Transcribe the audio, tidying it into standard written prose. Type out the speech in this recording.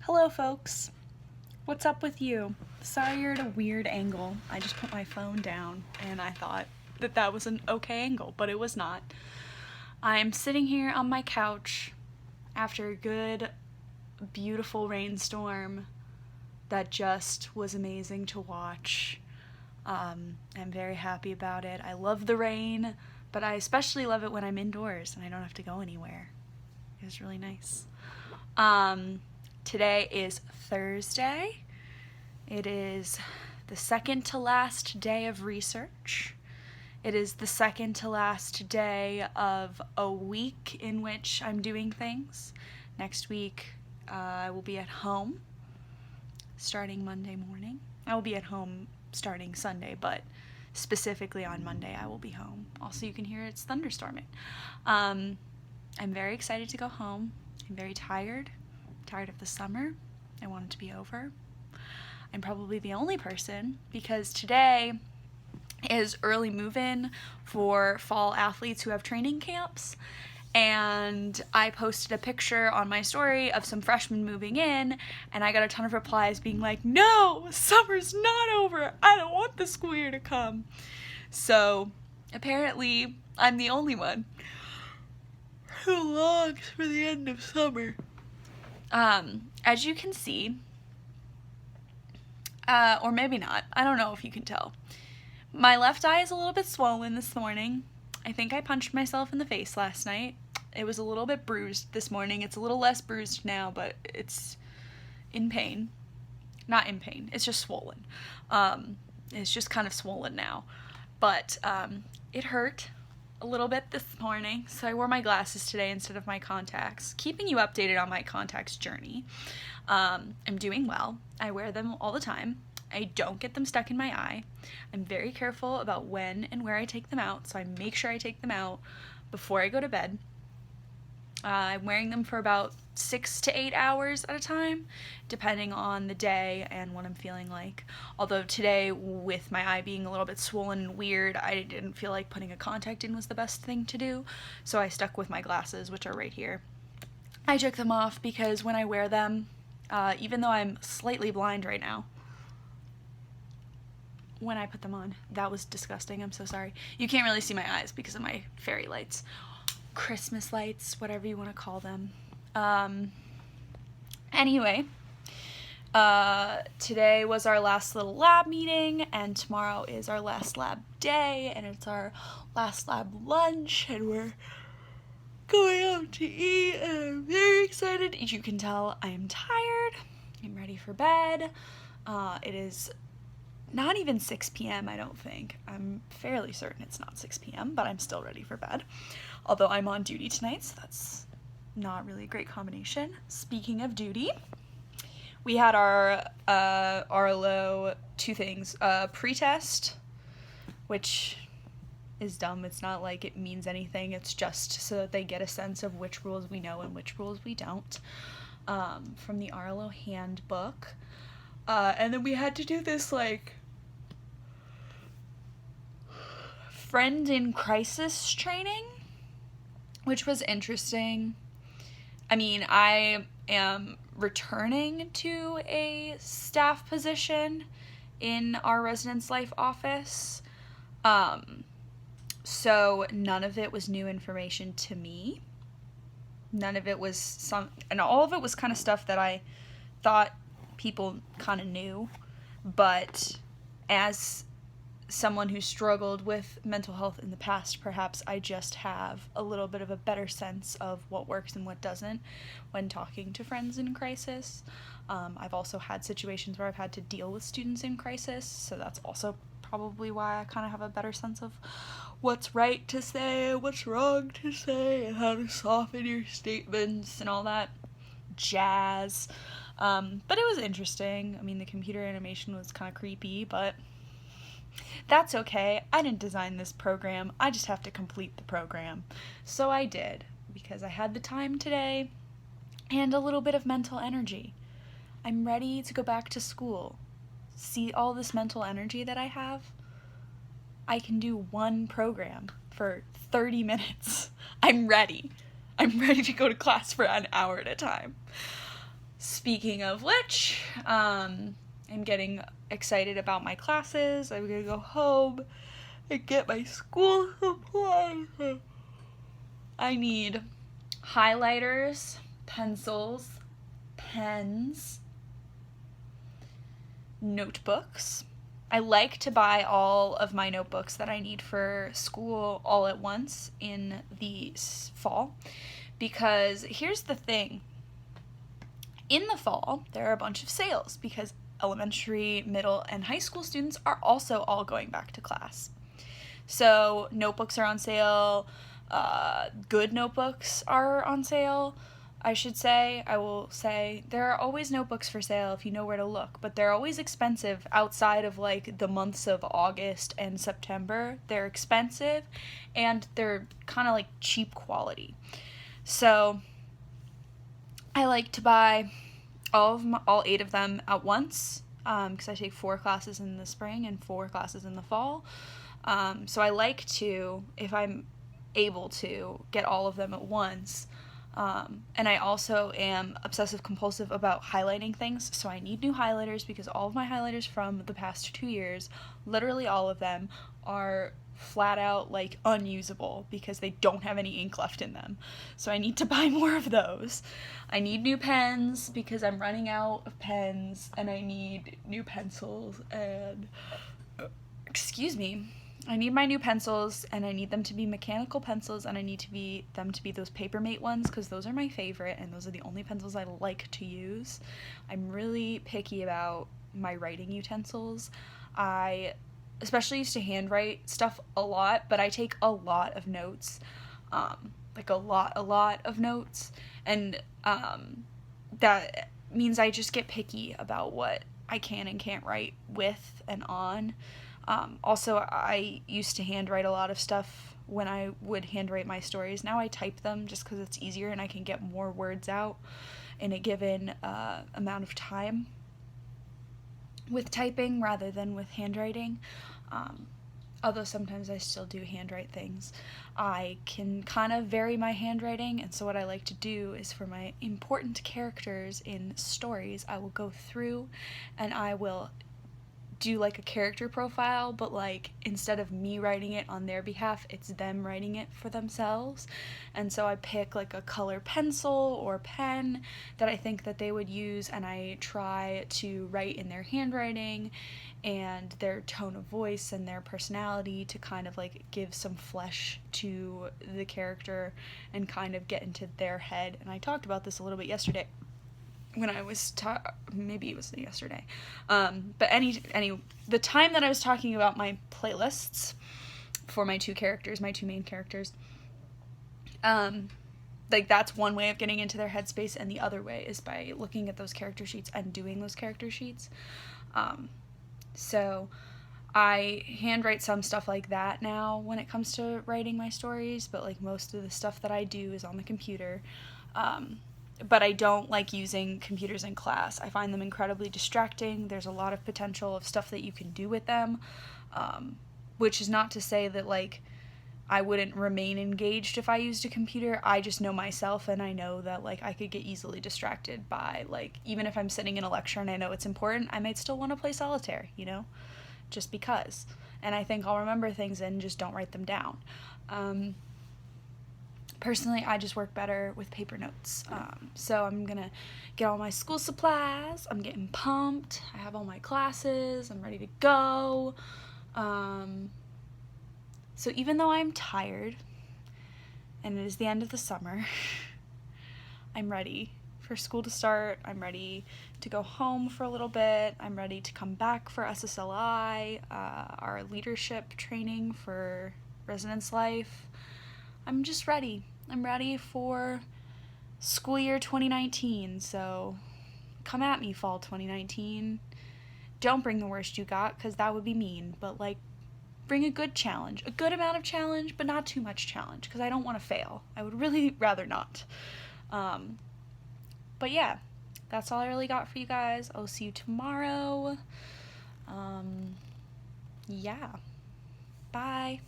Hello, folks. What's up with you? Sorry you're at a weird angle. I just put my phone down and I thought that was an okay angle, but it was not. I'm sitting here on my couch after a good, beautiful rainstorm that just was amazing to watch. I'm very happy about it. I love the rain, but I especially love it when I'm indoors and I don't have to go anywhere. It was really nice. Today is Thursday. It is the second to last day of research. It is the second to last day of a week in which I'm doing things. Next week, I will be at home starting Monday morning. I will be at home starting Sunday, but specifically on Monday, I will be home. Also, you can hear it's thunderstorming. I'm very excited to go home. I'm very tired of the summer. I want it to be over. I'm probably the only person because today is early move-in for fall athletes who have training camps, and I posted a picture on my story of some freshmen moving in, and I got a ton of replies being like, no, summer's not over, I don't want the school year to come. So apparently I'm the only one who longs for the end of summer. As you can see, or maybe not, I don't know if you can tell, my left eye is a little bit swollen this morning. I think I punched myself in the face last night. It was a little bit bruised this morning. It's a little less bruised now, but it's in pain. Not in pain, it's just swollen. It's just kind of swollen now. But it hurt a little bit this morning, so I wore my glasses today instead of my contacts, keeping you updated on my contacts journey. I'm doing well. I wear them all the time. I don't get them stuck in my eye. I'm very careful about when and where I take them out, so I make sure I take them out before I go to bed. I'm wearing them for about 6 to 8 hours at a time, depending on the day and what I'm feeling like. Although today, with my eye being a little bit swollen and weird, I didn't feel like putting a contact in was the best thing to do, so I stuck with my glasses, which are right here. I took them off because when I wear them, even though I'm slightly blind right now, when I put them on, that was disgusting, I'm so sorry. You can't really see my eyes because of my fairy lights. Christmas lights, whatever you want to call them. Anyway, today was our last little lab meeting, and tomorrow is our last lab day, and it's our last lab lunch, and we're going out to eat, and I'm very excited. As you can tell, I am tired. I'm ready for bed. It is not even 6 p.m., I don't think. I'm fairly certain it's not 6 p.m., but I'm still ready for bed. Although I'm on duty tonight, so that's not really a great combination. Speaking of duty, we had our RLO two things. Pre-test, which is dumb. It's not like it means anything. It's just so that they get a sense of which rules we know and which rules we don't, from the RLO handbook. And then we had to do this, like, friend in crisis training, which was interesting. I mean, I am returning to a staff position in our residence life office, so none of it was new information to me. None of it was and all of it was kind of stuff that I thought people kind of knew, but as someone who struggled with mental health in the past, perhaps I just have a little bit of a better sense of what works and what doesn't when talking to friends in crisis. I've also had situations where I've had to deal with students in crisis, so that's also probably why I kind of have a better sense of what's right to say, what's wrong to say, and how to soften your statements and all that jazz. But it was interesting. I mean, the computer animation was kind of creepy, but that's okay. I didn't design this program. I just have to complete the program. So I did, because I had the time today and a little bit of mental energy. I'm ready to go back to school. See all this mental energy that I have? I can do one program for 30 minutes. I'm ready. I'm ready to go to class for an hour at a time. Speaking of which, I'm getting excited about my classes. I'm gonna go home and get my school supplies. I need highlighters, pencils, pens, notebooks. I like to buy all of my notebooks that I need for school all at once in the fall, because here's the thing. In the fall, there are a bunch of sales because elementary, middle, and high school students are also all going back to class. So notebooks are on sale, good notebooks are on sale, I should say. I will say there are always notebooks for sale if you know where to look, but they're always expensive outside of like the months of August and September. They're expensive and they're kind of like cheap quality. So I like to buy all 8 of them at once, because I take 4 classes in the spring and 4 classes in the fall. So I like to, if I'm able to, get all of them at once. And I also am obsessive compulsive about highlighting things, so I need new highlighters because all of my highlighters from the past 2 years, literally all of them, are flat out like unusable because they don't have any ink left in them. So I need to buy more of those. I need new pens because I'm running out of pens, and I need new pencils and I need my new pencils, and I need them to be mechanical pencils, and I need them to be those Papermate ones because those are my favorite and those are the only pencils I like to use. I'm really picky about my writing utensils. I especially used to handwrite stuff a lot, but I take a lot of notes, like a lot of notes, and that means I just get picky about what I can and can't write with and on. Also, I used to handwrite a lot of stuff when I would handwrite my stories. Now I type them just because it's easier and I can get more words out in a given amount of time with typing rather than with handwriting. Although sometimes I still do handwrite things. I can kind of vary my handwriting, and so what I like to do is for my important characters in stories, I will go through and I will do like a character profile, but like instead of me writing it on their behalf, it's them writing it for themselves. And so I pick like a color pencil or pen that I think that they would use, and I try to write in their handwriting and their tone of voice and their personality to kind of like give some flesh to the character and kind of get into their head. And I talked about this a little bit yesterday when I was maybe it was yesterday, but the time that I was talking about my playlists for my two main characters, like that's one way of getting into their headspace, and the other way is by looking at those character sheets and doing those character sheets. So I handwrite some stuff like that now when it comes to writing my stories, but like most of the stuff that I do is on the computer. But I don't like using computers in class. I find them incredibly distracting. There's a lot of potential of stuff that you can do with them, which is not to say that, like, I wouldn't remain engaged if I used a computer. I just know myself, and I know that, like, I could get easily distracted by, like, even if I'm sitting in a lecture and I know it's important, I might still want to play solitaire, you know? Just because. And I think I'll remember things and just don't write them down. Personally, I just work better with paper notes. So I'm gonna get all my school supplies. I'm getting pumped. I have all my classes. I'm ready to go. So even though I'm tired, and it is the end of the summer, I'm ready for school to start. I'm ready to go home for a little bit. I'm ready to come back for SSLI, our leadership training for residence life. I'm just ready. I'm ready for school year 2019, so come at me, fall 2019. Don't bring the worst you got, because that would be mean, but, like, bring a good challenge. A good amount of challenge, but not too much challenge, because I don't want to fail. I would really rather not. But yeah, that's all I really got for you guys. I'll see you tomorrow. Yeah. Bye.